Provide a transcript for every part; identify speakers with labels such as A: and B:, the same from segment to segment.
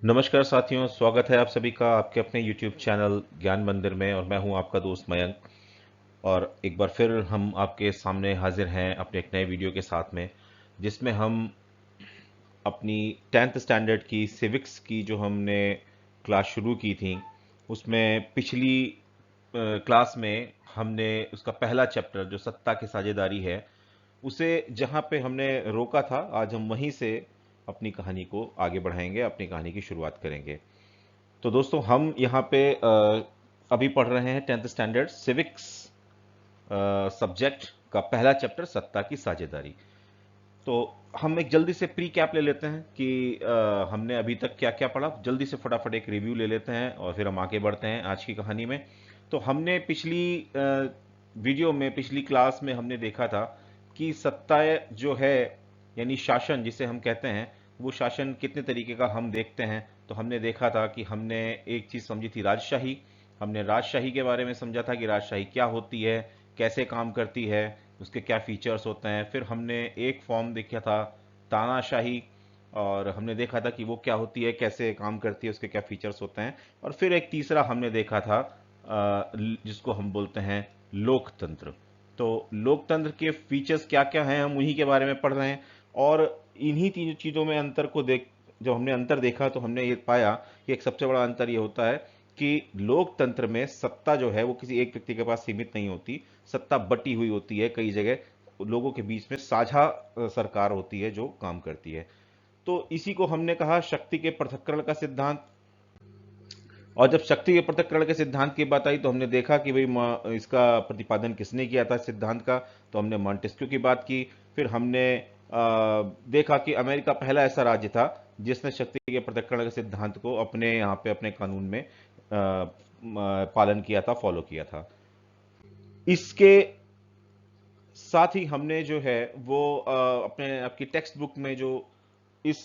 A: नमस्कार साथियों, स्वागत है आप सभी का आपके अपने YouTube चैनल ज्ञान मंदिर में। और मैं हूं आपका दोस्त मयंक। और एक बार फिर हम आपके सामने हाजिर हैं अपने एक नए वीडियो के साथ में, जिसमें हम अपनी 10th स्टैंडर्ड की सिविक्स की जो हमने क्लास शुरू की थी, उसमें पिछली क्लास में हमने उसका पहला चैप्टर जो सत्ता की साझेदारी है, उसे जहां पे हमने रोका था, आज हम वहीं से अपनी कहानी को आगे बढ़ाएंगे, अपनी कहानी की शुरुआत करेंगे। तो दोस्तों, हम यहाँ पे अभी पढ़ रहे हैं 10th स्टैंडर्ड सिविक्स सब्जेक्ट का पहला चैप्टर सत्ता की साझेदारी। तो हम एक जल्दी से प्री कैप ले लेते हैं कि हमने अभी तक क्या क्या पढ़ा। जल्दी से फटाफट एक रिव्यू ले लेते हैं और फिर हम आगे बढ़ते हैं आज की कहानी में। तो हमने पिछली वीडियो में, पिछली क्लास में हमने देखा था कि सत्ता जो है, यानी शासन जिसे हम कहते हैं, वो शासन कितने तरीके का हम देखते हैं। तो हमने देखा था कि हमने एक चीज़ समझी थी, राजशाही। हमने राजशाही के बारे में समझा था कि राजशाही क्या होती है, कैसे काम करती है, उसके क्या फीचर्स होते हैं। फिर हमने एक फॉर्म देखा था, तानाशाही, और हमने देखा था कि वो क्या होती है, कैसे काम करती है, उसके क्या फीचर्स होते हैं। और फिर एक तीसरा हमने देखा था जिसको हम बोलते हैं लोकतंत्र। तो लोकतंत्र के फीचर्स क्या क्या हैं, हम उन्हीं के बारे में पढ़ रहे हैं। और इन्हीं तीन चीज़ों में अंतर को देख जब हमने अंतर देखा तो हमने ये पाया कि एक सबसे बड़ा अंतर ये होता है कि लोकतंत्र में सत्ता जो है वो किसी एक व्यक्ति के पास सीमित नहीं होती। सत्ता बटी हुई होती है कई जगह, लोगों के बीच में साझा सरकार होती है जो काम करती है। तो इसी को हमने कहा शक्ति के पृथक्करण का सिद्धांत। और जब शक्ति के पृथक्करण के सिद्धांत की बात आई तो हमने देखा कि भाई इसका प्रतिपादन किसने किया था सिद्धांत का। तो हमने मॉन्टेस्क्यू की बात की। फिर हमने देखा कि अमेरिका पहला ऐसा राज्य था जिसने शक्ति के पृथक्करण के सिद्धांत को अपने यहाँ पे अपने कानून में पालन किया था, फॉलो किया था। इसके साथ ही हमने जो है वो अपने आपकी टेक्स्ट बुक में जो इस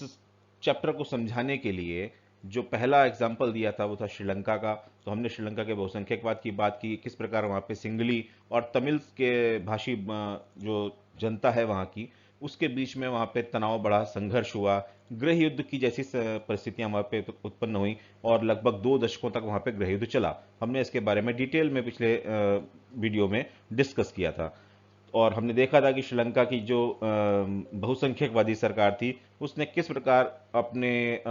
A: चैप्टर को समझाने के लिए जो पहला एग्जाम्पल दिया था वो था श्रीलंका का। तो हमने श्रीलंका के बहुसंख्यकवाद की बात की, किस प्रकार वहाँ पे सिंगली और तमिल के भाषी जो जनता है वहाँ की, उसके बीच में वहाँ पे तनाव बढ़ा, संघर्ष हुआ, गृह युद्ध की जैसी परिस्थितियां वहाँ पे उत्पन्न हुई। और लगभग 2 दशकों तक वहाँ पे गृह युद्ध चला। हमने इसके बारे में डिटेल में पिछले वीडियो में डिस्कस किया था। और हमने देखा था कि श्रीलंका की जो बहुसंख्यकवादी सरकार थी, उसने किस प्रकार अपने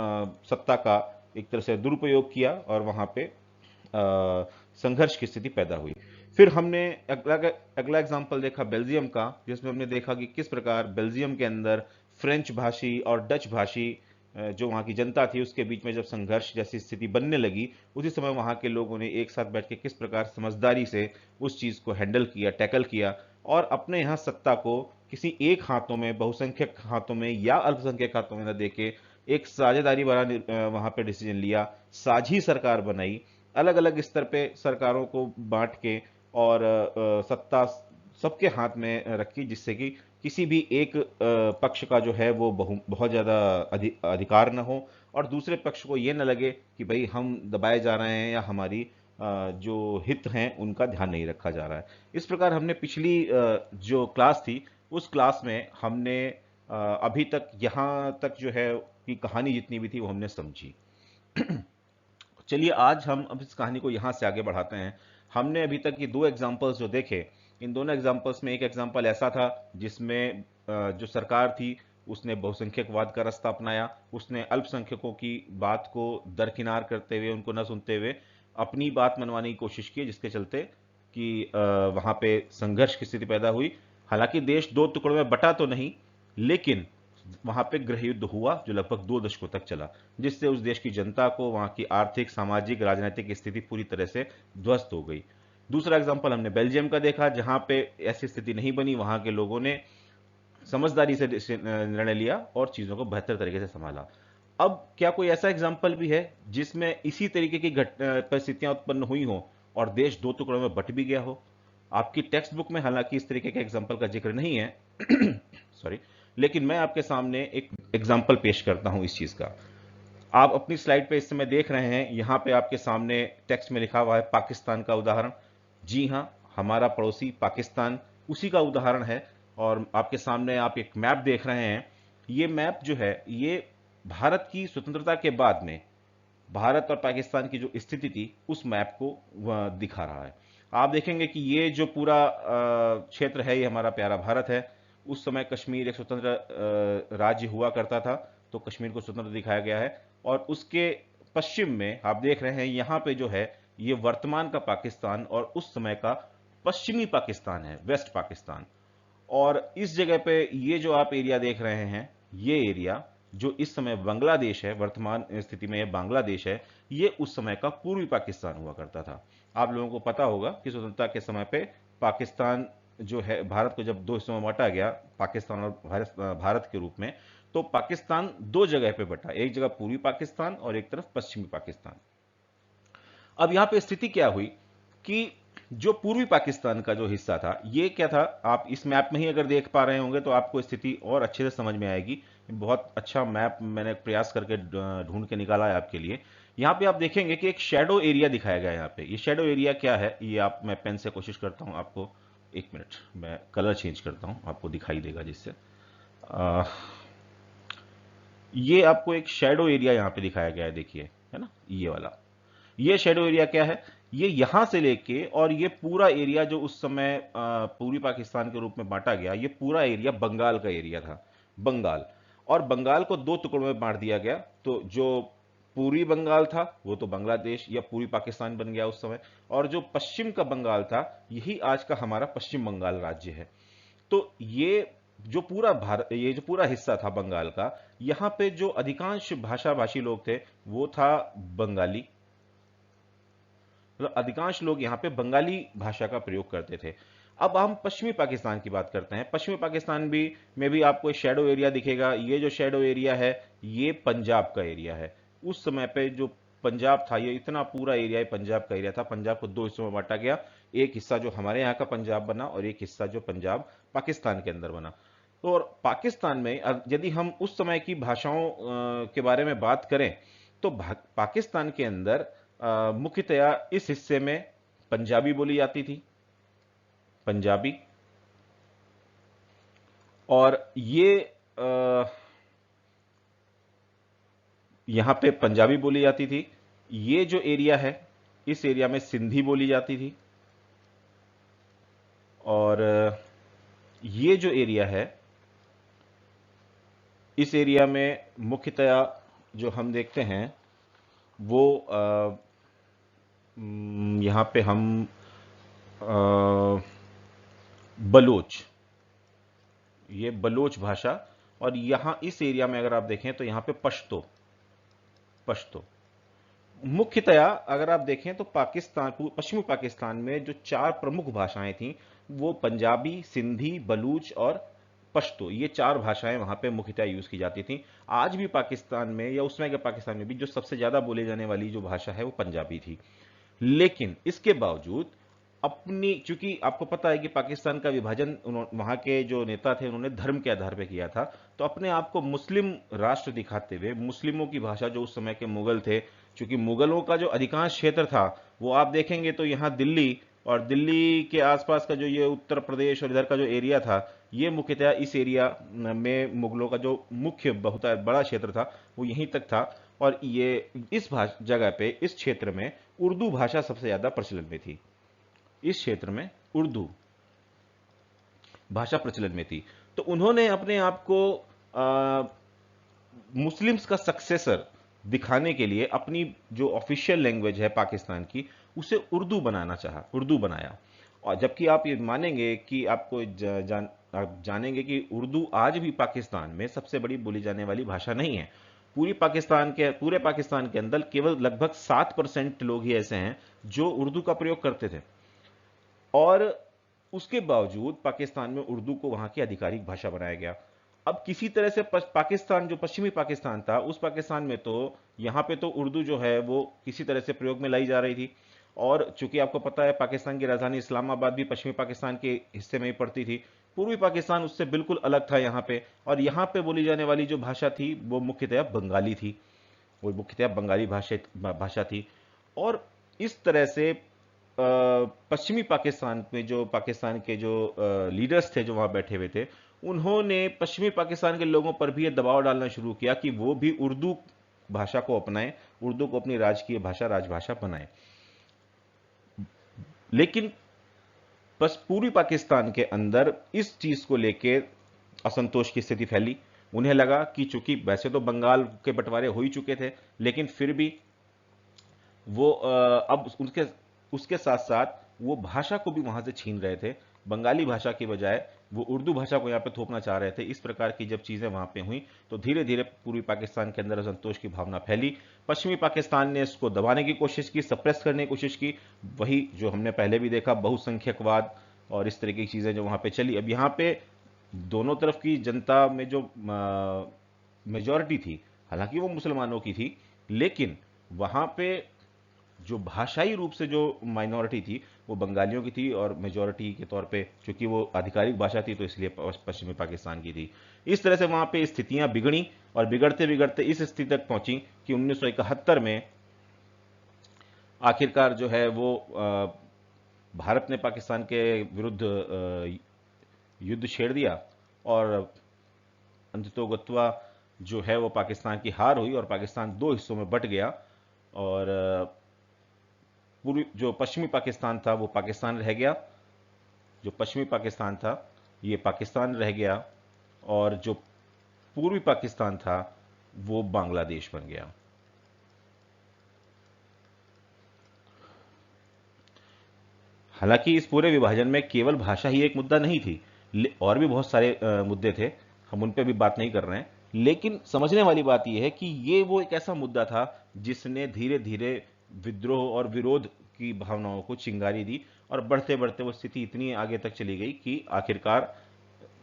A: सत्ता का एक तरह से दुरुपयोग किया और वहां पे संघर्ष की स्थिति पैदा हुई। फिर हमने अगला अगला एग्जाम्पल देखा बेल्जियम का, जिसमें हमने देखा कि किस प्रकार बेल्जियम के अंदर फ्रेंच भाषी और डच भाषी जो वहाँ की जनता थी, उसके बीच में जब संघर्ष जैसी स्थिति बनने लगी, उसी समय वहाँ के लोगों ने एक साथ बैठ के किस प्रकार समझदारी से उस चीज़ को हैंडल किया, टैकल किया, और अपने यहाँ सत्ता को किसी एक हाथों में, बहुसंख्यक हाथों में या अल्पसंख्यक हाथों में न देके एक साझेदारी वाला वहाँ पे डिसीजन लिया, साझी सरकार बनाई, अलग अलग स्तर पे सरकारों को बांट के, और सत्ता सबके हाथ में रखी, जिससे कि किसी भी एक पक्ष का जो है वो बहुत ज़्यादा अधिकार न हो, और दूसरे पक्ष को ये न लगे कि भाई हम दबाए जा रहे हैं या हमारी जो हित हैं उनका ध्यान नहीं रखा जा रहा है। इस प्रकार हमने पिछली जो क्लास थी, उस क्लास में हमने अभी तक यहाँ तक जो है कि कहानी जितनी भी थी वो हमने समझी। चलिए आज हम अब इस कहानी को यहाँ से आगे बढ़ाते हैं। हमने अभी तक ये 2 एग्जाम्पल्स जो देखे, इन दोनों एग्जाम्पल्स में एक एग्जाम्पल ऐसा था जिसमें जो सरकार थी उसने बहुसंख्यकवाद का रास्ता अपनाया। उसने अल्पसंख्यकों की बात को दरकिनार करते हुए, उनको न सुनते हुए अपनी बात मनवाने की कोशिश की, जिसके चलते कि वहाँ पे संघर्ष की स्थिति पैदा हुई। हालांकि देश 2 टुकड़ों में बटा तो नहीं, लेकिन वहां पे गृह युद्ध हुआ जो लगभग 2 दशकों तक चला, जिससे उस देश की जनता को वहां की आर्थिक, सामाजिक, राजनीतिक स्थिति पूरी तरह से ध्वस्त हो गई। दूसरा एग्जांपल हमने बेल्जियम का देखा, जहां पे ऐसी स्थिति नहीं बनी। वहां के लोगों ने समझदारी से निर्णय लिया और चीजों को बेहतर तरीके से संभाला। अब क्या कोई ऐसा एग्जाम्पल भी है जिसमें इसी तरीके की परिस्थितियां उत्पन्न हुई हो और देश 2 टुकड़ों में बट भी गया हो? आपकी टेक्स्ट बुक में हालांकि इस तरीके के एग्जाम्पल का जिक्र नहीं है, सॉरी, लेकिन मैं आपके सामने एक एग्जाम्पल पेश करता हूं इस चीज का। आप अपनी स्लाइड पे इस समय देख रहे हैं, यहां पे आपके सामने टेक्स्ट में लिखा हुआ है पाकिस्तान का उदाहरण। जी हां, हमारा पड़ोसी पाकिस्तान उसी का उदाहरण है। और आपके सामने आप एक मैप देख रहे हैं। ये मैप जो है ये भारत की स्वतंत्रता के बाद में भारत और पाकिस्तान की जो स्थिति थी उस मैप को वह दिखा रहा है। आप देखेंगे कि ये जो पूरा क्षेत्र है, ये हमारा प्यारा भारत है। उस समय कश्मीर एक स्वतंत्र राज्य हुआ करता था, तो कश्मीर को स्वतंत्र दिखाया गया है। और उसके पश्चिम में आप देख रहे हैं, यहाँ पे जो है ये वर्तमान का पाकिस्तान और उस समय का पश्चिमी पाकिस्तान है, वेस्ट पाकिस्तान। और इस जगह पे ये जो आप एरिया देख रहे हैं, ये एरिया जो इस समय बांग्लादेश है, वर्तमान स्थिति में ये बांग्लादेश है, ये उस समय का पूर्वी पाकिस्तान हुआ करता था। आप लोगों को पता होगा कि स्वतंत्रता के समय पे पाकिस्तान जो है, भारत को जब दो हिस्सों में बांटा गया, पाकिस्तान और भारत के रूप में, तो पाकिस्तान दो जगह पे बटा, एक जगह पूर्वी पाकिस्तान और एक तरफ पश्चिमी पाकिस्तान। अब यहां पे स्थिति क्या हुई कि जो पूर्वी पाकिस्तान का जो हिस्सा था, ये क्या था, आप इस मैप में ही अगर देख पा रहे होंगे तो आपको स्थिति और अच्छे से समझ में आएगी। बहुत अच्छा मैप मैंने प्रयास करके ढूंढ के निकाला है आपके लिए। यहाँ पे आप देखेंगे कि एक शेडो एरिया दिखाया गया है। यहाँ पे ये शेडो एरिया क्या है, ये आप, मैं पेन से कोशिश करता हूँ आपको, एक मिनट मैं कलर चेंज करता हूँ, आपको दिखाई देगा जिससे ये आपको एक शेडो एरिया यहाँ पे दिखाया गया है, देखिए, है ना, ये वाला। ये शेडो एरिया क्या है, ये यहां से लेके और ये पूरा एरिया जो उस समय पूर्वी पाकिस्तान के रूप में बांटा गया, ये पूरा एरिया बंगाल का एरिया था, बंगाल। और बंगाल को दो टुकड़ों में बांट दिया गया। तो जो पूर्वी बंगाल था वो तो बांग्लादेश या पूर्वी पाकिस्तान बन गया उस समय, और जो पश्चिम का बंगाल था यही आज का हमारा पश्चिम बंगाल राज्य है। तो ये जो पूरा भारत, ये जो पूरा हिस्सा था बंगाल का, यहां पे जो अधिकांश भाषा भाषी लोग थे वो था बंगाली। मतलब अधिकांश लोग यहाँ पे बंगाली भाषा का प्रयोग करते थे। अब हम पश्चिमी पाकिस्तान की बात करते हैं। पश्चिमी पाकिस्तान भी में भी आपको एक शेडो एरिया दिखेगा। ये जो शेडो एरिया है ये पंजाब का एरिया है। उस समय पे जो पंजाब था, ये इतना पूरा एरिया पंजाब का एरिया था। पंजाब को दो हिस्सों में बांटा गया, एक हिस्सा जो हमारे यहाँ का पंजाब बना और एक हिस्सा जो पंजाब पाकिस्तान के अंदर बना। तो और पाकिस्तान में यदि हम उस समय की भाषाओं के बारे में बात करें तो पाकिस्तान के अंदर मुख्यतया इस हिस्से में पंजाबी बोली जाती थी, पंजाबी। और ये यहां पे पंजाबी बोली जाती थी। ये जो एरिया है, इस एरिया में सिंधी बोली जाती थी। और ये जो एरिया है, इस एरिया में मुख्यतया जो हम देखते हैं वो यहां पे हम बलोच, ये बलोच भाषा। और यहां इस एरिया में अगर आप देखें तो यहां पे पश्तो, पश्तो मुख्यतया अगर आप देखें तो पाकिस्तान, पश्चिमी पाकिस्तान में जो चार प्रमुख भाषाएं थीं वो पंजाबी, सिंधी, बलूच और पश्तो, ये चार भाषाएं वहां पे मुख्यतः यूज की जाती थी। आज भी पाकिस्तान में या उस समय के पाकिस्तान में भी जो सबसे ज्यादा बोले जाने वाली जो भाषा है वो पंजाबी थी। लेकिन इसके बावजूद अपनी, चूंकि आपको पता है कि पाकिस्तान का विभाजन वहां के जो नेता थे उन्होंने धर्म के आधार पर किया था, तो अपने आप को मुस्लिम राष्ट्र दिखाते हुए मुस्लिमों की भाषा, जो उस समय के मुगल थे, चूंकि मुगलों का जो अधिकांश क्षेत्र था वो आप देखेंगे तो यहाँ दिल्ली और दिल्ली के आसपास का जो ये उत्तर प्रदेश और इधर का जो एरिया था, ये मुख्यतः इस एरिया में मुगलों का जो मुख्य बहुत बड़ा क्षेत्र था वो यहीं तक था। और ये इस जगह पे, इस क्षेत्र में उर्दू भाषा सबसे ज्यादा प्रचलन में थी। इस क्षेत्र में उर्दू भाषा प्रचलन में थी। तो उन्होंने अपने आप को मुस्लिम्स का सक्सेसर दिखाने के लिए अपनी जो ऑफिशियल लैंग्वेज है पाकिस्तान की, उसे उर्दू बनाना चाहा, उर्दू बनाया। और जबकि आप ये मानेंगे कि आपको आप जानेंगे कि उर्दू आज भी पाकिस्तान में सबसे बड़ी बोली जाने वाली भाषा नहीं है। पूरे पाकिस्तान के अंदर केवल लगभग 7% लोग ही ऐसे हैं जो उर्दू का प्रयोग करते थे। और उसके बावजूद पाकिस्तान में उर्दू को वहां की आधिकारिक भाषा बनाया गया। अब किसी तरह से पाकिस्तान, जो पश्चिमी पाकिस्तान था, उस पाकिस्तान में तो यहां पे तो उर्दू जो है वो किसी तरह से प्रयोग में लाई जा रही थी। और चूंकि आपको पता है पाकिस्तान की राजधानी इस्लामाबाद भी पश्चिमी पाकिस्तान के हिस्से में ही पड़ती थी, पूर्वी पाकिस्तान उससे बिल्कुल अलग था यहाँ पे। और यहाँ पे बोली जाने वाली जो भाषा थी वो मुख्यतः बंगाली थी, वो मुख्यतः बंगाली भाषा थी। और इस तरह से पश्चिमी पाकिस्तान में जो पाकिस्तान के जो लीडर्स थे जो वहां बैठे हुए थे, उन्होंने पश्चिमी पाकिस्तान के लोगों पर भी ये दबाव डालना शुरू किया कि वो भी उर्दू भाषा को अपनाएं, उर्दू को अपनी राजकीय भाषा, राजभाषा बनाएं। लेकिन बस पूर्वी पाकिस्तान के अंदर इस चीज को लेके असंतोष की स्थिति फैली। उन्हें लगा कि चूंकि वैसे तो बंगाल के बंटवारे हो ही चुके थे, लेकिन फिर भी वो अब उसके उसके साथ साथ वो भाषा को भी वहां से छीन रहे थे। बंगाली भाषा की बजाय वो उर्दू भाषा को यहाँ पे थोपना चाह रहे थे। इस प्रकार की जब चीजें वहां पे हुई तो धीरे धीरे पूर्वी पाकिस्तान के अंदर असंतोष की भावना फैली। पश्चिमी पाकिस्तान ने इसको दबाने की कोशिश की, सप्रेस करने की कोशिश की। वही जो हमने पहले भी देखा, बहुसंख्यकवाद और इस तरह की चीजें जो वहां पे चली। अब यहाँ पे दोनों तरफ की जनता में जो मेजॉरिटी थी, हालांकि वो मुसलमानों की थी, लेकिन वहां पे जो भाषाई रूप से जो माइनॉरिटी थी वो बंगालियों की थी, और मेजॉरिटी के तौर पे चूंकि वो आधिकारिक भाषा थी तो इसलिए पश्चिमी पाकिस्तान की थी। इस तरह से वहां पे स्थितियां बिगड़ी और बिगड़ते बिगड़ते इस स्थिति तक पहुंची कि 1971 में आखिरकार जो है वो भारत ने पाकिस्तान के विरुद्ध युद्ध छेड़ दिया, और अंततोगत्वा जो है वो पाकिस्तान की हार हुई और पाकिस्तान दो हिस्सों में बट गया। और पूर्वी जो पश्चिमी पाकिस्तान था वो पाकिस्तान रह गया, जो पश्चिमी पाकिस्तान था ये पाकिस्तान रह गया, और जो पूर्वी पाकिस्तान था वो बांग्लादेश बन गया। हालांकि इस पूरे विभाजन में केवल भाषा ही एक मुद्दा नहीं थी, और भी बहुत सारे मुद्दे थे, हम उन पर भी बात नहीं कर रहे हैं। लेकिन समझने वाली बात यह है कि ये वो एक ऐसा मुद्दा था जिसने धीरे धीरे विद्रोह और विरोध की भावनाओं को चिंगारी दी, और बढ़ते बढ़ते वो स्थिति इतनी आगे तक चली गई कि आखिरकार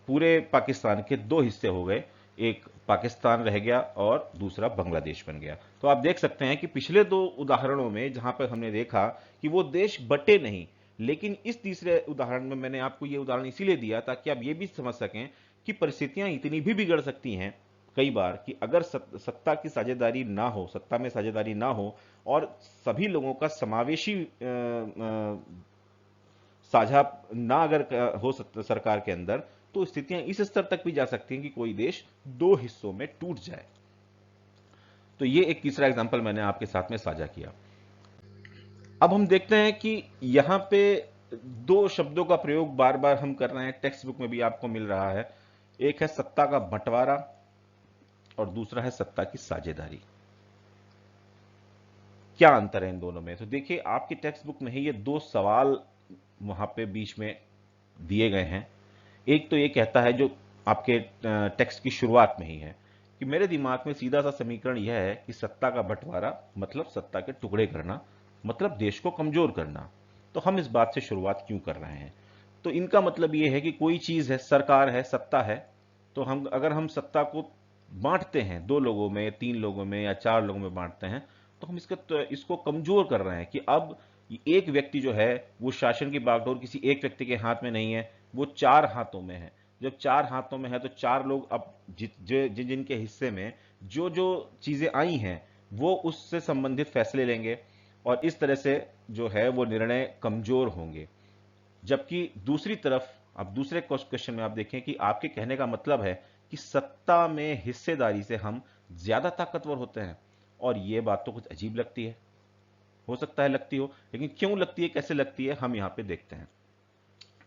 A: पूरे पाकिस्तान के दो हिस्से हो गए, एक पाकिस्तान रह गया और दूसरा बांग्लादेश बन गया। तो आप देख सकते हैं कि पिछले दो उदाहरणों में जहां पर हमने देखा कि वो देश बटे नहीं, लेकिन इस तीसरे उदाहरण में मैंने आपको ये उदाहरण इसीलिए दिया ताकि आप ये भी समझ सकें कि परिस्थितियां इतनी भी बिगड़ सकती हैं कई बार कि अगर सत्ता की साझेदारी ना हो, सत्ता में साझेदारी ना हो और सभी लोगों का समावेशी साझा ना अगर हो सरकार के अंदर, तो स्थितियां इस स्तर तक भी जा सकती हैं कि कोई देश दो हिस्सों में टूट जाए। तो ये एक तीसरा एग्जांपल मैंने आपके साथ में साझा किया। अब हम देखते हैं कि यहां पे दो शब्दों का प्रयोग बार बार हम कर रहे हैं, टेक्स्ट बुक में भी आपको मिल रहा है। एक है सत्ता का बंटवारा और दूसरा है सत्ता की साझेदारी। क्या अंतर है इन दोनों में? तो देखिए, आपकी टेक्स्ट बुक में ही ये दो सवाल वहां पे बीच में दिए गए हैं। एक तो ये कहता है, जो आपके टेक्स्ट की शुरुआत में ही है, कि मेरे दिमाग में सीधा सा समीकरण यह है कि सत्ता का बंटवारा मतलब सत्ता के टुकड़े करना, मतलब देश को कमजोर करना। तो हम इस बात से शुरुआत क्यों कर रहे हैं? तो इनका मतलब यह है कि कोई चीज है, सरकार है, सत्ता है, तो अगर हम सत्ता को बांटते हैं दो लोगों में, तीन लोगों में या चार लोगों में बांटते हैं, तो हम इसको कमजोर कर रहे हैं कि अब एक व्यक्ति जो है वो शासन की बागडोर किसी एक व्यक्ति के हाथ में नहीं है, वो चार हाथों में है। जब चार हाथों में है तो चार लोग अब जिन जिनके हिस्से में जो जो चीजें आई हैं वो उससे संबंधित फैसले लेंगे, और इस तरह से जो है वो निर्णय कमजोर होंगे। जबकि दूसरी तरफ, अब दूसरे क्वेश्चन में आप देखें कि आपके कहने का मतलब है कि सत्ता में हिस्सेदारी से हम ज्यादा ताकतवर होते हैं, और यह बात तो कुछ अजीब लगती है। हो सकता है लगती हो, लेकिन क्यों लगती है, कैसे लगती है, हम यहां पे देखते हैं।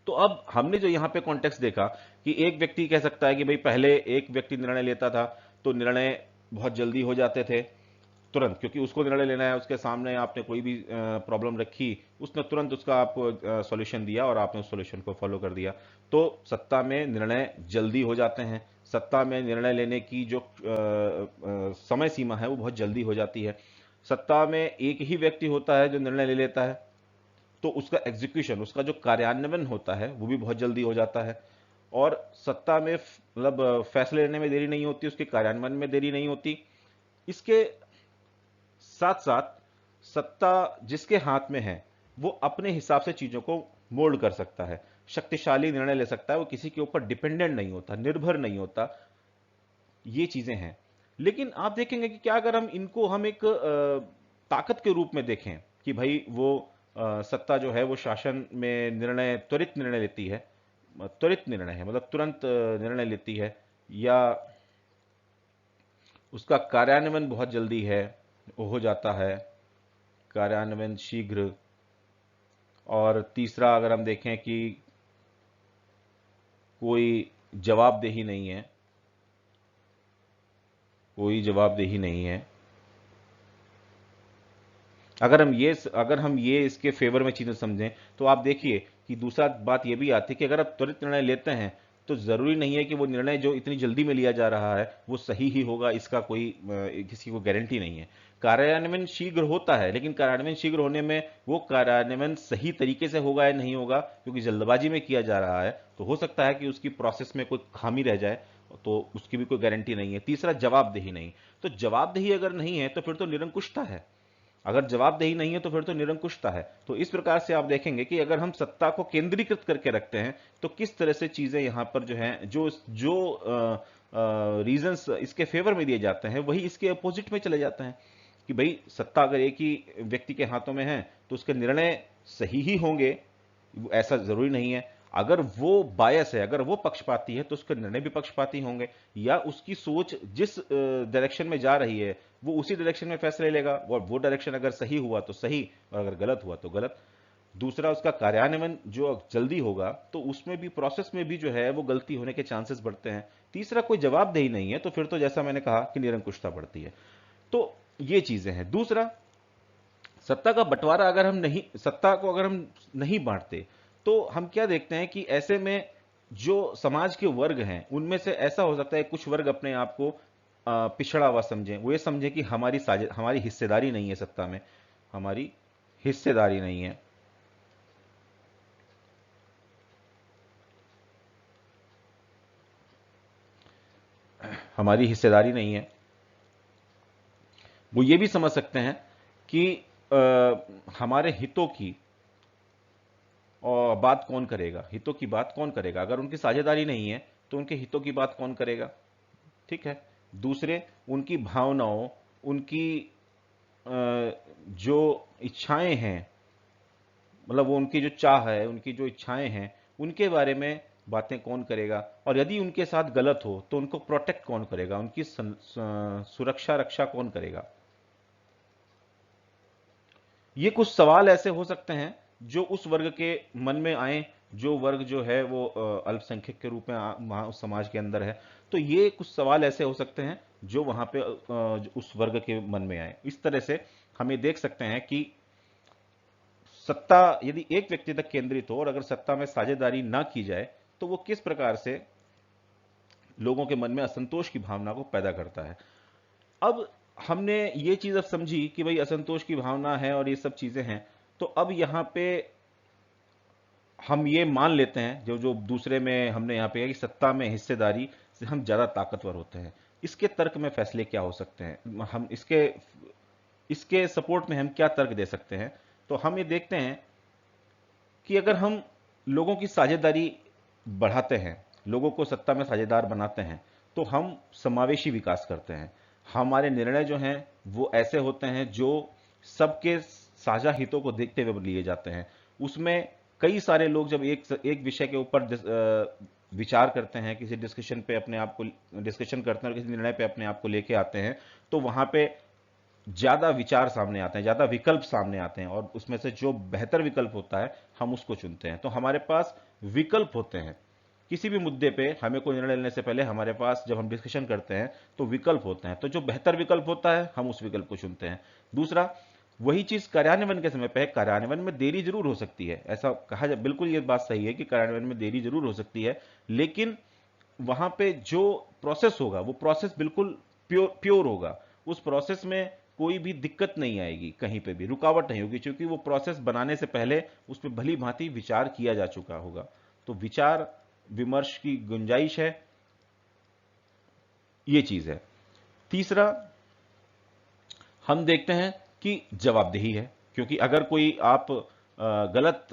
A: तो अब हमने जो यहां पे कॉन्टेक्स्ट देखा कि एक व्यक्ति कह सकता है कि भाई पहले एक व्यक्ति निर्णय लेता था तो निर्णय बहुत जल्दी हो जाते थे, तुरंत, क्योंकि उसको निर्णय लेना है, उसके सामने आपने कोई भी प्रॉब्लम रखी, उसने तुरंत उसका आपको सॉल्यूशन दिया और आपने उस सॉल्यूशन को फॉलो कर दिया। तो सत्ता में निर्णय जल्दी हो जाते हैं, सत्ता में निर्णय लेने की जो समय सीमा है वो बहुत जल्दी हो जाती है। सत्ता में एक ही व्यक्ति होता है जो निर्णय ले लेता है, तो उसका एग्जीक्यूशन, उसका जो कार्यान्वयन होता है वो भी बहुत जल्दी हो जाता है। और सत्ता में मतलब फैसले लेने में देरी नहीं होती, उसके कार्यान्वयन में देरी नहीं होती। इसके साथ साथ सत्ता जिसके हाथ में है वो अपने हिसाब से चीजों को मोल्ड कर सकता है, शक्तिशाली निर्णय ले सकता है, वो किसी के ऊपर डिपेंडेंट नहीं होता, निर्भर नहीं होता। ये चीजें हैं। लेकिन आप देखेंगे कि क्या अगर हम एक ताकत के रूप में देखें कि भाई वो सत्ता जो है वो शासन में त्वरित निर्णय लेती है, त्वरित निर्णय है मतलब तुरंत निर्णय लेती है, या उसका कार्यान्वयन बहुत जल्दी है, हो जाता है, कार्यान्वयन शीघ्र। और तीसरा अगर हम देखें कि कोई जवाबदेही नहीं है, कोई जवाबदेही नहीं है। अगर हम ये इसके फेवर में चीजें समझें तो आप देखिए कि दूसरा बात ये भी आती है कि अगर आप त्वरित निर्णय लेते हैं तो जरूरी नहीं है कि वो निर्णय जो इतनी जल्दी में लिया जा रहा है वो सही ही होगा, इसका कोई किसी को गारंटी नहीं है। कार्यान्वयन शीघ्र होता है, लेकिन कार्यान्वयन शीघ्र होने में वो कार्यान्वयन सही तरीके से होगा या नहीं होगा, क्योंकि जल्दबाजी में किया जा रहा है तो हो सकता है कि उसकी प्रोसेस में कोई खामी रह जाए, तो उसकी भी कोई गारंटी नहीं है। तीसरा, जवाबदेही नहीं। तो जवाबदेही अगर नहीं है तो फिर तो निरंकुशता है, अगर जवाबदेही नहीं है तो फिर तो निरंकुशता है। तो इस प्रकार से आप देखेंगे कि अगर हम सत्ता को केंद्रीकृत करके रखते हैं तो किस तरह से चीजें यहां पर जो है, जो जो रीजंस इसके फेवर में दिए जाते हैं वही इसके अपोजिट में चले जाते हैं कि भाई सत्ता अगर एक ही व्यक्ति के हाथों में है तो उसके निर्णय सही ही होंगे, ऐसा जरूरी नहीं है। अगर वो बायस है, अगर वो पक्षपाती है तो उसके निर्णय भी पक्षपाती होंगे, या उसकी सोच जिस डायरेक्शन में जा रही है वो उसी डायरेक्शन में फैसले लेगा, और वो डायरेक्शन अगर सही हुआ तो सही और अगर गलत हुआ तो गलत। दूसरा, उसका कार्यान्वयन जो जल्दी होगा तो उसमें भी, प्रोसेस में भी जो है वो गलती होने के चांसेस बढ़ते हैं। तीसरा, कोई जवाबदेही नहीं है तो फिर तो जैसा मैंने कहा कि निरंकुशता बढ़ती है। तो ये चीजें हैं। दूसरा, सत्ता का बंटवारा अगर हम नहीं, सत्ता को अगर हम नहीं बांटते तो हम क्या देखते हैं कि ऐसे में जो समाज के वर्ग हैं उनमें से ऐसा हो सकता है कुछ वर्ग अपने आप को पिछड़ा हुआ समझें, वो ये समझें कि हमारी हिस्सेदारी नहीं है सत्ता में, हमारी हिस्सेदारी नहीं है। हमारी हिस्सेदारी नहीं है। वो ये भी समझ सकते हैं कि हमारे हितों की और बात कौन करेगा, हितों की बात कौन करेगा, अगर उनकी साझेदारी नहीं है तो उनके हितों की बात कौन करेगा। ठीक है। दूसरे, उनकी भावनाओं, उनकी जो इच्छाएं हैं, मतलब वो उनकी जो चाह है, उनकी जो इच्छाएं हैं, उनके बारे में बातें कौन करेगा, और यदि उनके साथ गलत हो तो उनको प्रोटेक्ट कौन करेगा, उनकी सुरक्षा रक्षा कौन करेगा। ये कुछ सवाल ऐसे हो सकते हैं जो उस वर्ग के मन में आए, जो वर्ग जो है वो अल्पसंख्यक के रूप में वहां उस समाज के अंदर है। तो ये कुछ सवाल ऐसे हो सकते हैं जो वहां पे उस वर्ग के मन में आए। इस तरह से हम ये देख सकते हैं कि सत्ता यदि एक व्यक्ति तक केंद्रित हो और अगर सत्ता में साझेदारी ना की जाए तो वो किस प्रकार से लोगों के मन में असंतोष की भावना को पैदा करता है। अब हमने ये चीज अब समझी कि भाई असंतोष की भावना है और ये सब चीजें हैं, तो अब यहां पे हम ये मान लेते हैं, जो जो दूसरे में हमने यहां पे है कि सत्ता में हिस्सेदारी से हम ज्यादा ताकतवर होते हैं। इसके तर्क में फैसले क्या हो सकते हैं, हम इसके इसके सपोर्ट में हम क्या तर्क दे सकते हैं। तो हम ये देखते हैं कि अगर हम लोगों की साझेदारी बढ़ाते हैं, लोगों को सत्ता में साझेदार बनाते हैं, तो हम समावेशी विकास करते हैं। हमारे निर्णय जो हैं वो ऐसे होते हैं जो सबके साझा हितों को देखते हुए लिए जाते हैं। उसमें कई सारे लोग जब एक विषय के ऊपर विचार करते हैं, किसी डिस्कशन पे अपने आप को डिस्कशन करते हैं और किसी निर्णय पे अपने आप को लेके आते हैं, तो वहां पे ज्यादा विचार सामने आते हैं, ज्यादा विकल्प सामने आते हैं, और उसमें से जो बेहतर विकल्प होता है हम उसको चुनते हैं। तो हमारे पास विकल्प होते हैं, किसी भी मुद्दे पे हमें कोई निर्णय लेने से पहले हमारे पास जब हम डिस्कशन करते हैं तो विकल्प होते हैं, तो जो बेहतर विकल्प होता है हम उस विकल्प को चुनते हैं। दूसरा, वही चीज कार्यान्वयन के समय पे, कार्यान्वयन में देरी जरूर हो सकती है, ऐसा कहा जाए, बिल्कुल ये बात सही है कि कार्यान्वयन में देरी जरूर हो सकती है, लेकिन वहां पे जो प्रोसेस होगा वो प्रोसेस बिल्कुल प्योर होगा। उस प्रोसेस में कोई भी दिक्कत नहीं आएगी, कहीं पे भी रुकावट नहीं होगी, क्योंकि वो प्रोसेस बनाने से पहले उस पर भली भांति विचार किया जा चुका होगा। तो विचार विमर्श की गुंजाइश है, ये चीज है। तीसरा, हम देखते हैं कि जवाबदेही है, क्योंकि अगर कोई आप गलत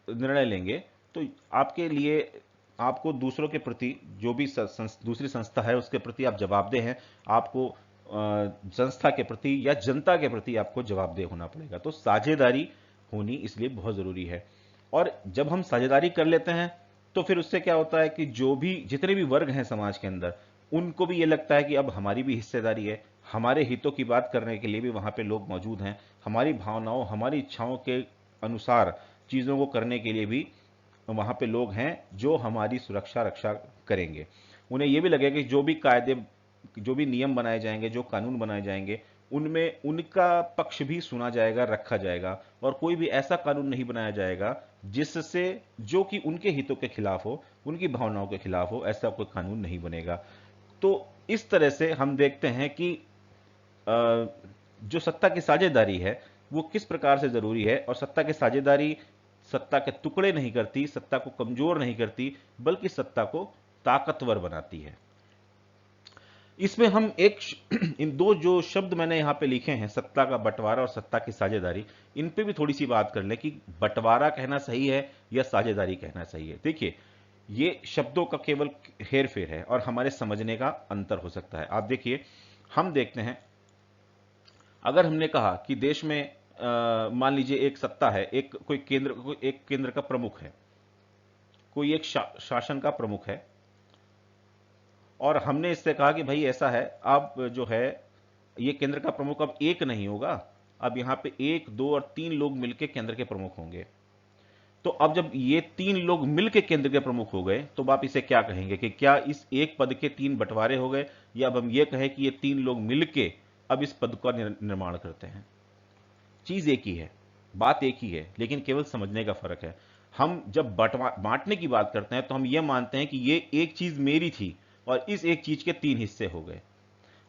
A: निर्णय लेंगे तो आपके लिए, आपको दूसरों के प्रति, जो भी दूसरी संस्था है उसके प्रति आप जवाबदेह हैं, आपको संस्था के प्रति या जनता के प्रति आपको जवाबदेह होना पड़ेगा। तो साझेदारी होनी इसलिए बहुत जरूरी है। और जब हम साझेदारी कर लेते हैं तो फिर उससे क्या होता है कि जो भी जितने भी वर्ग हैं समाज के अंदर, उनको भी ये लगता है कि अब हमारी भी हिस्सेदारी है, हमारे हितों की बात करने के लिए भी वहाँ पे लोग मौजूद हैं, हमारी भावनाओं, हमारी इच्छाओं के अनुसार चीज़ों को करने के लिए भी वहाँ पे लोग हैं जो हमारी सुरक्षा रक्षा करेंगे। उन्हें ये भी लगेगा कि जो भी कायदे, जो भी नियम बनाए जाएंगे, जो कानून बनाए जाएंगे, उनमें उनका पक्ष भी सुना जाएगा, रखा जाएगा, और कोई भी ऐसा कानून नहीं बनाया जाएगा जिससे, जो कि उनके हितों के खिलाफ हो, उनकी भावनाओं के खिलाफ हो, ऐसा कोई कानून नहीं बनेगा। तो इस तरह से हम देखते हैं कि जो सत्ता की साझेदारी है वो किस प्रकार से जरूरी है, और सत्ता की साझेदारी सत्ता के टुकड़े नहीं करती, सत्ता को कमजोर नहीं करती, बल्कि सत्ता को ताकतवर बनाती है। इसमें हम इन दो जो शब्द मैंने यहां पे लिखे हैं, सत्ता का बंटवारा और सत्ता की साझेदारी, इन पे भी थोड़ी सी बात कर लें कि बंटवारा कहना सही है या साझेदारी कहना सही है। देखिए, ये शब्दों का केवल हेर फेर है और हमारे समझने का अंतर हो सकता है। आप देखिए, हम देखते हैं, अगर हमने कहा कि देश में मान लीजिए एक सत्ता है, एक केंद्र का प्रमुख है, कोई एक शासन का प्रमुख है, और हमने इससे कहा कि भाई ऐसा है, अब जो है ये केंद्र का प्रमुख अब एक नहीं होगा, अब यहां पे एक, दो और तीन लोग मिलकर केंद्र के प्रमुख होंगे। तो अब जब ये तीन लोग मिलकर केंद्र के प्रमुख हो गए, तो आप इसे क्या कहेंगे कि क्या इस एक पद के तीन बंटवारे हो गए, या अब हम ये कहें कि ये तीन लोग मिलके अब इस पद का निर्माण करते हैं? चीज एक ही है, बात एक ही है, लेकिन केवल समझने का फर्क है। हम जब बांटने की बात करते हैं तो हम ये मानते हैं कि ये एक चीज मेरी थी और इस एक चीज के तीन हिस्से हो गए,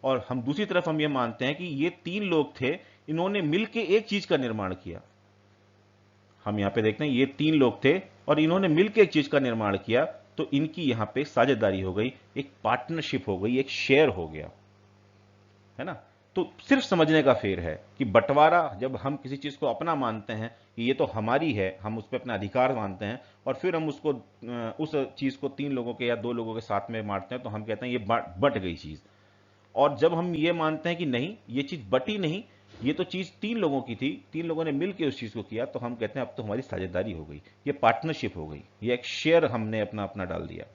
A: और हम दूसरी तरफ हम ये मानते हैं कि ये तीन लोग थे, इन्होंने मिलकर एक चीज का निर्माण किया। हम यहां पे देखते हैं ये तीन लोग थे और इन्होंने मिलकर एक चीज का निर्माण किया, तो इनकी यहां पे साझेदारी हो गई, एक पार्टनरशिप हो गई, एक शेयर हो गया, है ना। तो सिर्फ समझने का फेर है कि बंटवारा, जब हम किसी चीज को अपना मानते हैं कि ये तो हमारी है, हम उस पर अपना अधिकार मानते हैं, और फिर हम उसको उस चीज को तीन लोगों के या दो लोगों के साथ में बांटते हैं, तो हम कहते हैं ये बट गई चीज। और जब हम ये मानते हैं कि नहीं, ये चीज बटी नहीं, ये तो चीज तीन लोगों की थी, तीन लोगों ने मिलकर उस चीज को किया, तो हम कहते हैं अब तो हमारी साझेदारी हो गई, ये पार्टनरशिप हो गई, ये एक शेयर हमने अपना अपना डाल दिया।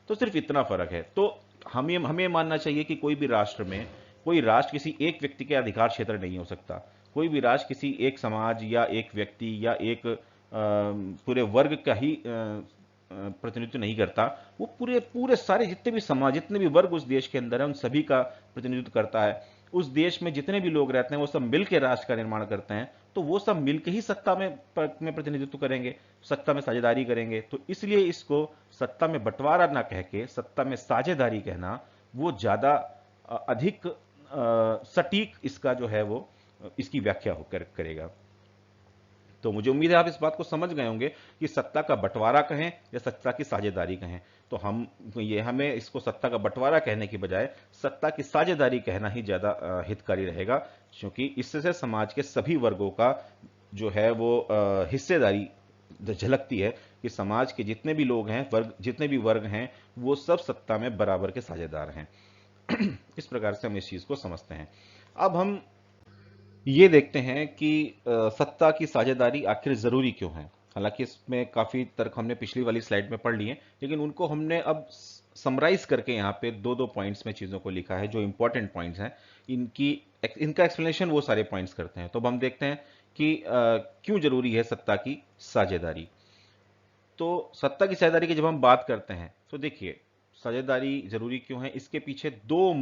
A: तो सिर्फ इतना फर्क है। तो हमें मानना चाहिए कि कोई भी राष्ट्र में, कोई राष्ट्र किसी एक व्यक्ति के अधिकार क्षेत्र नहीं हो सकता। कोई भी राष्ट्र किसी एक समाज या एक व्यक्ति या एक पूरे वर्ग का ही प्रतिनिधित्व नहीं करता। वो पूरे पूरे सारे जितने भी समाज, जितने भी वर्ग उस देश के अंदर है, उन सभी का प्रतिनिधित्व करता है। उस देश में जितने भी लोग रहते हैं वो सब मिलकर राष्ट्र का निर्माण करते हैं, तो वो सब मिलकर ही सत्ता में प्रतिनिधित्व करेंगे, सत्ता में साझेदारी करेंगे। तो इसलिए इसको सत्ता में बंटवारा ना कह के सत्ता में साझेदारी कहना वो ज्यादा अधिक सटीक इसका जो है वो इसकी व्याख्या करेगा। तो मुझे उम्मीद है आप इस बात को समझ गए होंगे कि सत्ता का बंटवारा कहें या सत्ता की साझेदारी कहें, तो हमें इसको सत्ता का बंटवारा कहने की बजाय सत्ता की साझेदारी कहना ही ज्यादा हितकारी रहेगा, क्योंकि इससे समाज के सभी वर्गों का जो है वो हिस्सेदारी झलकती है कि समाज के जितने भी लोग हैं, जितने भी वर्ग हैं, वो सब सत्ता में बराबर के साझेदार हैं। इस प्रकार से हम इस चीज को समझते हैं। अब हम ये देखते हैं कि सत्ता की साझेदारी आखिर जरूरी क्यों है। हालांकि इसमें काफी तर्क हमने पिछली वाली स्लाइड में पढ़ लिए, लेकिन उनको हमने अब समराइज करके यहाँ पे दो दो पॉइंट्स में चीजों को लिखा है, जो इंपॉर्टेंट पॉइंट्स हैं। इनका एक्सप्लेनेशन वो सारे पॉइंट्स करते हैं। तो अब हम देखते हैं कि क्यों जरूरी है सत्ता की साझेदारी। तो सत्ता की साझेदारी की जब हम बात करते हैं, तो देखिए साझेदारी जरूरी क्यों है, इसके पीछे दो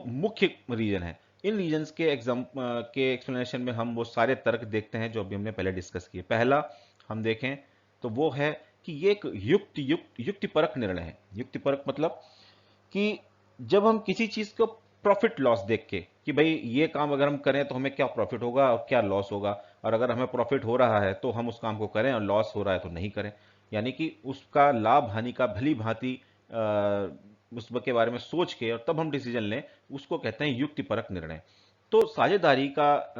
A: मुख्य रीजन है। इन रीजन्स के एक्सप्लेनेशन में हम वो सारे तर्क देखते हैं जो अभी हमने पहले डिस्कस किए। पहला हम देखें तो वो है कि ये एक युक्तिपरक निर्णय है। युक्तिपरक मतलब कि जब हम किसी चीज को प्रॉफिट लॉस देख के कि भाई ये काम अगर हम करें तो हमें क्या प्रॉफिट होगा और क्या लॉस होगा, और अगर हमें प्रॉफिट हो रहा है तो हम उस काम को करें और लॉस हो रहा है तो नहीं करें, यानी कि उसका लाभ हानि का भली भांति उसके बारे में सोच के और तब हम डिसीजन लें, उसको कहते हैं युक्तिपरक निर्णय। तो साझेदारी का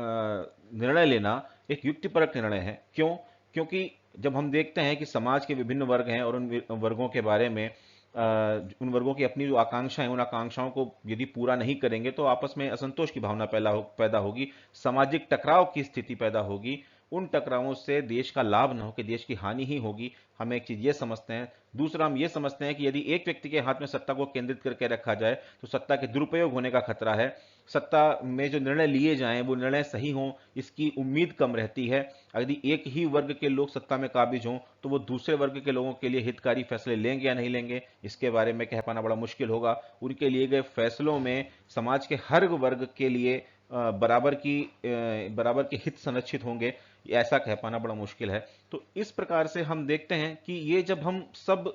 A: निर्णय लेना एक युक्तिपरक निर्णय है। क्यों? क्योंकि जब हम देखते हैं कि समाज के विभिन्न वर्ग हैं और उन वर्गों के बारे में उन वर्गों की अपनी जो आकांक्षाएं, उन आकांक्षाओं को यदि पूरा नहीं करेंगे तो आपस में असंतोष की भावना पैदा होगी, सामाजिक टकराव की स्थिति पैदा होगी, उन टकरावों से देश का लाभ ना हो कि देश की हानि ही होगी, हम एक चीज ये समझते हैं। दूसरा, हम ये समझते हैं कि यदि एक व्यक्ति के हाथ में सत्ता को केंद्रित करके रखा जाए तो सत्ता के दुरुपयोग होने का खतरा है। सत्ता में जो निर्णय लिए जाएं वो निर्णय सही हों, इसकी उम्मीद कम रहती है। यदि एक ही वर्ग के लोग सत्ता में काबिज हों तो वो दूसरे वर्ग के लोगों के लिए हितकारी फैसले लेंगे या नहीं लेंगे, इसके बारे में कह पाना बड़ा मुश्किल होगा। उनके लिए गए फैसलों में समाज के हर वर्ग के लिए बराबर के हित संरक्षित होंगे, ऐसा कह पाना बड़ा मुश्किल है। तो इस प्रकार से हम देखते हैं कि ये जब हम सब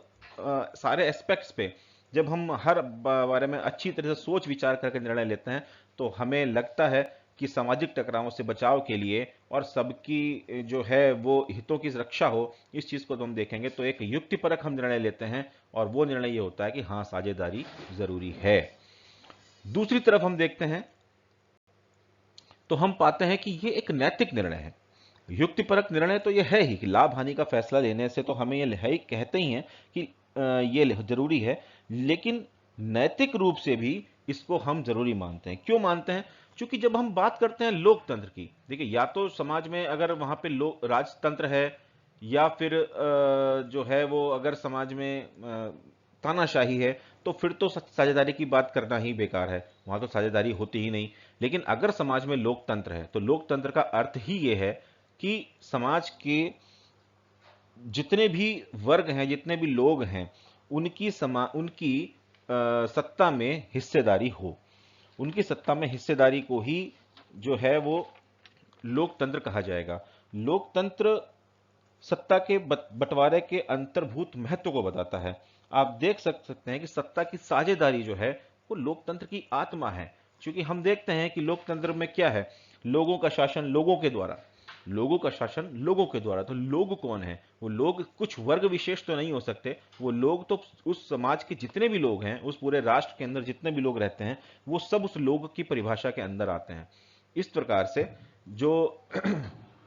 A: सारे एस्पेक्ट्स पे जब हम हर बारे में अच्छी तरह से सोच विचार करके निर्णय लेते हैं तो हमें लगता है कि सामाजिक टकरावों से बचाव के लिए और सबकी जो है वो हितों की रक्षा हो, इस चीज को तो हम देखेंगे तो एक युक्तिपरक हम निर्णय लेते हैं और वो निर्णय ये होता है कि हाँ, साझेदारी जरूरी है। दूसरी तरफ हम देखते हैं तो हम पाते हैं कि ये एक नैतिक निर्णय है। युक्तिपरक निर्णय तो यह है ही कि लाभ हानि का फैसला लेने से तो हमें यह है ही, कहते ही हैं कि ये जरूरी है, लेकिन नैतिक रूप से भी इसको हम जरूरी मानते हैं। क्यों मानते हैं? क्योंकि जब हम बात करते हैं लोकतंत्र की, देखिए या तो समाज में अगर वहां पे लोक राजतंत्र है या फिर जो है वो अगर समाज में तानाशाही है तो फिर तो साझेदारी की बात करना ही बेकार है, वहां तो साझेदारी होती ही नहीं। लेकिन अगर समाज में लोकतंत्र है तो लोकतंत्र का अर्थ ही यह है कि समाज के जितने भी वर्ग हैं, जितने भी लोग हैं, उनकी सत्ता में हिस्सेदारी हो। उनकी सत्ता में हिस्सेदारी को ही जो है वो लोकतंत्र कहा जाएगा। लोकतंत्र सत्ता के बंटवारे के अंतर्भूत महत्व को बताता है। आप देख सकते हैं कि सत्ता की साझेदारी जो है वो लोकतंत्र की आत्मा है। क्योंकि हम देखते हैं कि लोकतंत्र में क्या है, लोगों का शासन लोगों के द्वारा, लोगों का शासन लोगों के द्वारा। तो लोग कौन है? वो लोग कुछ वर्ग विशेष तो नहीं हो सकते, वो लोग तो उस समाज के जितने भी लोग हैं, उस पूरे राष्ट्र के अंदर जितने भी लोग रहते हैं, वो सब उस लोग की परिभाषा के अंदर आते हैं। इस प्रकार से जो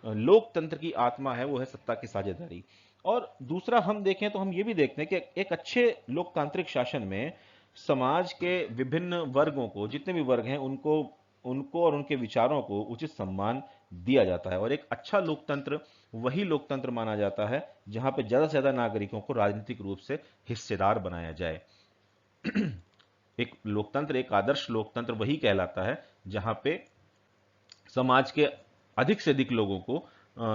A: लोकतंत्र की आत्मा है वो है सत्ता की साझेदारी। और दूसरा हम देखें तो हम ये भी देखते हैं कि एक अच्छे लोकतांत्रिक शासन में समाज के विभिन्न वर्गों को, जितने भी वर्ग हैं, उनको उनको और उनके विचारों को उचित सम्मान दिया जाता है। और एक अच्छा लोकतंत्र वही लोकतंत्र माना जाता है जहां पे ज्यादा से ज्यादा नागरिकों को राजनीतिक रूप से हिस्सेदार बनाया जाए। एक लोकतंत्र, एक आदर्श लोकतंत्र वही कहलाता है जहां पे समाज के अधिक से अधिक लोगों को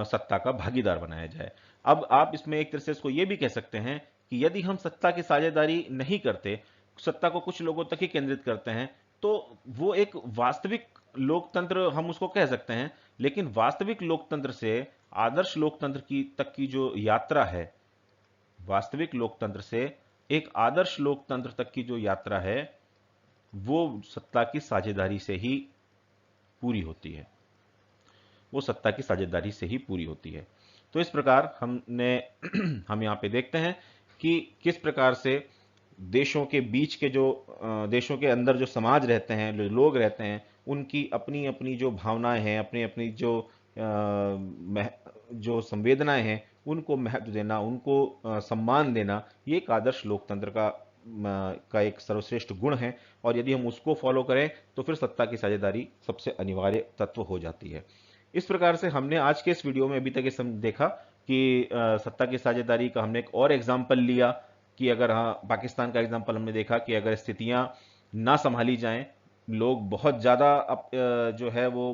A: सत्ता का भागीदार बनाया जाए। अब आप इसमें एक तरह से इसको यह भी कह सकते हैं कि यदि हम सत्ता की साझेदारी नहीं करते, सत्ता को कुछ लोगों तक ही केंद्रित करते हैं, तो वो एक वास्तविक लोकतंत्र हम उसको कह सकते हैं। लेकिन वास्तविक लोकतंत्र से आदर्श लोकतंत्र की तक की जो यात्रा है, वास्तविक लोकतंत्र से एक आदर्श लोकतंत्र तक की जो यात्रा है, वो सत्ता की साझेदारी से ही पूरी होती है। वो सत्ता की साझेदारी से ही पूरी होती है। तो इस प्रकार हमने हम यहां पे देखते हैं कि किस प्रकार से देशों के बीच के जो देशों के अंदर जो समाज रहते हैं, जो लोग रहते हैं, उनकी अपनी अपनी जो भावनाएं हैं, अपनी अपनी जो संवेदनाएं हैं, उनको महत्व देना, उनको सम्मान देना, ये एक आदर्श लोकतंत्र का एक सर्वश्रेष्ठ गुण है। और यदि हम उसको फॉलो करें तो फिर सत्ता की साझेदारी सबसे अनिवार्य तत्व हो जाती है। इस प्रकार से हमने आज के इस वीडियो में अभी तक ये देखा कि सत्ता की साझेदारी का हमने एक और एग्जाम्पल लिया कि अगर, हाँ, पाकिस्तान का एग्जाम्पल हमने देखा कि अगर स्थितियां ना संभाली जाएं, लोग बहुत ज्यादा जो है वो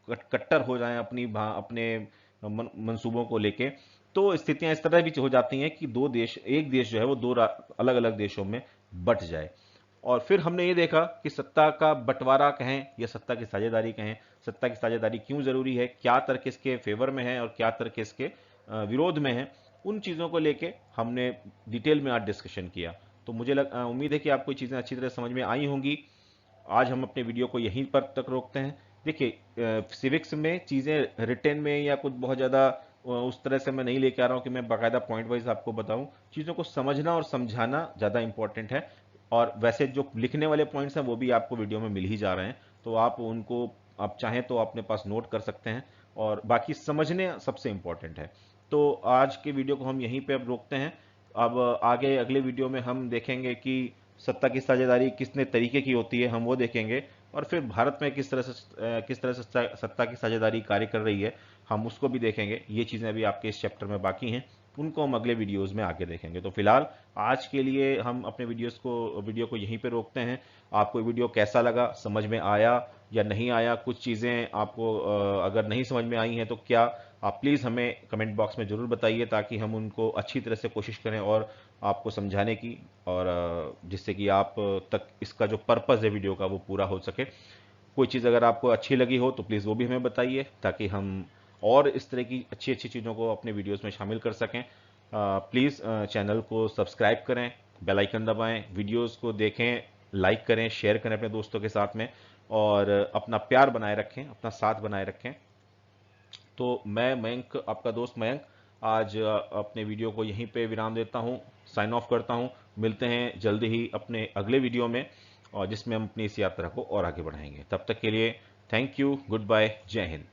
A: कट्टर हो जाएं अपने मंसूबों को लेके, तो स्थितियां इस तरह भी हो जाती हैं कि एक देश जो है वो दो अलग अलग देशों में बट जाए। और फिर हमने ये देखा कि सत्ता का बंटवारा कहें या सत्ता की साझेदारी कहें, सत्ता की साझेदारी क्यों जरूरी है, क्या तर्क इसके फेवर में है और क्या तर्क इसके विरोध में है। उन चीजों को लेके हमने डिटेल में आज डिस्कशन किया। तो मुझे उम्मीद है कि आपको ये चीजें अच्छी तरह समझ में आई होंगी। आज हम अपने वीडियो को यहीं पर तक रोकते हैं। देखिए, सिविक्स में चीज़ें रिटेन में या कुछ बहुत ज़्यादा उस तरह से मैं नहीं लेके आ रहा हूँ कि मैं बाकायदा पॉइंट वाइज आपको बताऊं। चीज़ों को समझना और समझाना ज़्यादा इंपॉर्टेंट है। और वैसे जो लिखने वाले पॉइंट्स हैं वो भी आपको वीडियो में मिल ही जा रहे हैं, तो आप उनको, आप चाहें तो अपने पास नोट कर सकते हैं। और बाकी समझने सबसे इंपॉर्टेंट है। तो आज के वीडियो को हम यहीं पे अब रोकते हैं। अब आगे अगले वीडियो में हम देखेंगे कि सत्ता की साझेदारी कितने तरीके की होती है, हम वो देखेंगे। और फिर भारत में किस तरह से सत्ता की साझेदारी कार्य कर रही है, हम उसको भी देखेंगे। ये चीज़ें अभी आपके इस चैप्टर में बाकी हैं, उनको हम अगले वीडियोस में आगे देखेंगे। तो फिलहाल आज के लिए हम अपने वीडियो को यहीं पे रोकते हैं। आपको वीडियो कैसा लगा, समझ में आया या नहीं आया, कुछ चीज़ें आपको अगर नहीं समझ में आई हैं तो क्या, आप प्लीज़ हमें कमेंट बॉक्स में ज़रूर बताइए, ताकि हम उनको अच्छी तरह से कोशिश करें और आपको समझाने की, और जिससे कि आप तक इसका जो पर्पज़ है वीडियो का वो पूरा हो सके। कोई चीज़ अगर आपको अच्छी लगी हो तो प्लीज़ वो भी हमें बताइए, ताकि हम और इस तरह की अच्छी अच्छी चीज़ों को अपने वीडियोस में शामिल कर सकें। प्लीज़ चैनल को सब्सक्राइब करें, बेल आइकन दबाएं, वीडियोस को देखें, लाइक करें, शेयर करें अपने दोस्तों के साथ में, और अपना प्यार बनाए रखें, अपना साथ बनाए रखें। तो मैं मयंक, आपका दोस्त मयंक, आज अपने वीडियो को यहीं पे विराम देता हूँ, साइन ऑफ करता हूँ। मिलते हैं जल्दी ही अपने अगले वीडियो में, और जिसमें हम अपनी इस यात्रा को और आगे बढ़ाएंगे। तब तक के लिए थैंक यू, गुड बाय, जय हिंद।